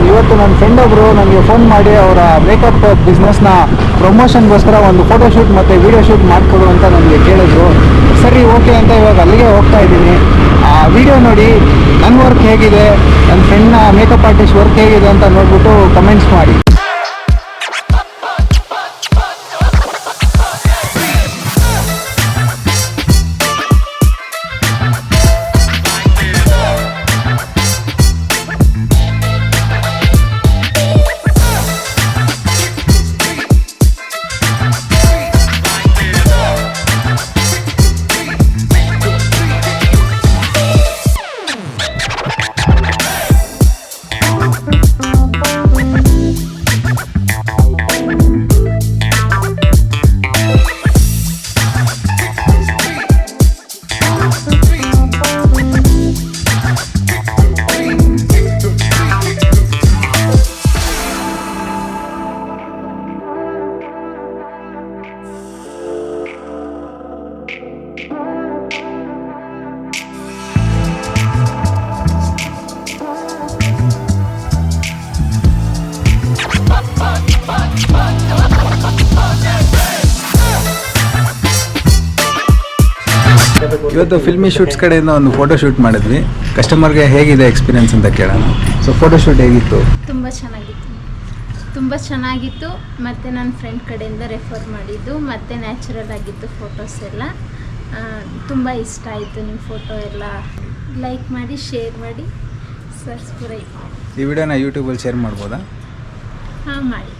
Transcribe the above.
ಇವತ್ತು ನನ್ನ ಫ್ರೆಂಡ್ ಒಬ್ಬರು ನನಗೆ ಫೋನ್ ಮಾಡಿ ಅವರ ಮೇಕಪ್ ಬಿಸ್ನೆಸ್ನ ಪ್ರಮೋಷನ್ಗೋಸ್ಕರ ಒಂದು ಫೋಟೋಶೂಟ್ ಮತ್ತು ವೀಡಿಯೋ ಶೂಟ್ ಮಾಡಿಕೊಡು ಅಂತ ನನಗೆ ಕೇಳಿದ್ರು. ಸರಿ ಓಕೆ ಅಂತ ಇವಾಗ ಅಲ್ಲಿಗೆ ಹೋಗ್ತಾ ಇದ್ದೀನಿ. ಆ ವಿಡಿಯೋ ನೋಡಿ ನನ್ನ ವರ್ಕ್ ಹೇಗಿದೆ, ನನ್ನ ಫ್ರೆಂಡ್ನ ಮೇಕಪ್ ಆರ್ಟಿಸ್ಟ್ ವರ್ಕ್ ಹೇಗಿದೆ ಅಂತ ನೋಡ್ಬಿಟ್ಟು ಕಮೆಂಟ್ಸ್ ಮಾಡಿ. ಇವತ್ತು ಫಿಲ್ಮಿ ಶೂಟ್ಸ್ ಕಡೆಯಿಂದ ಒಂದು ಫೋಟೋ ಶೂಟ್ ಮಾಡಿದ್ವಿ. ಕಸ್ಟಮರ್ಗೆ ಹೇಗಿದೆ ಎಕ್ಸ್ಪೀರಿಯನ್ಸ್ ಅಂತ ಕೇಳೋಣ. ಸೊ ಫೋಟೋ ಶೂಟ್ ಹೇಗಿತ್ತು? ತುಂಬ ಚೆನ್ನಾಗಿತ್ತು ಮತ್ತು ನನ್ನ ಫ್ರೆಂಡ್ ಕಡೆಯಿಂದ ರೆಫರ್ ಮಾಡಿದ್ದು ಮತ್ತು ನ್ಯಾಚುರಲ್ ಆಗಿತ್ತು ಫೋಟೋಸ್ ಎಲ್ಲ. ತುಂಬ ಇಷ್ಟ ಆಯಿತು ನಿಮ್ಮ ಫೋಟೋ ಎಲ್ಲ. ಲೈಕ್ ಮಾಡಿ, ಶೇರ್ ಮಾಡಿ, ಸಬ್ಸ್ಕ್ರೈಬ್ ಮಾಡಿ. ಈ ವಿಡಿಯೋನ ಯೂಟ್ಯೂಬಲ್ಲಿ ಶೇರ್ ಮಾಡ್ಬೋದಾ? ಹಾಂ ಮಾಡಿ.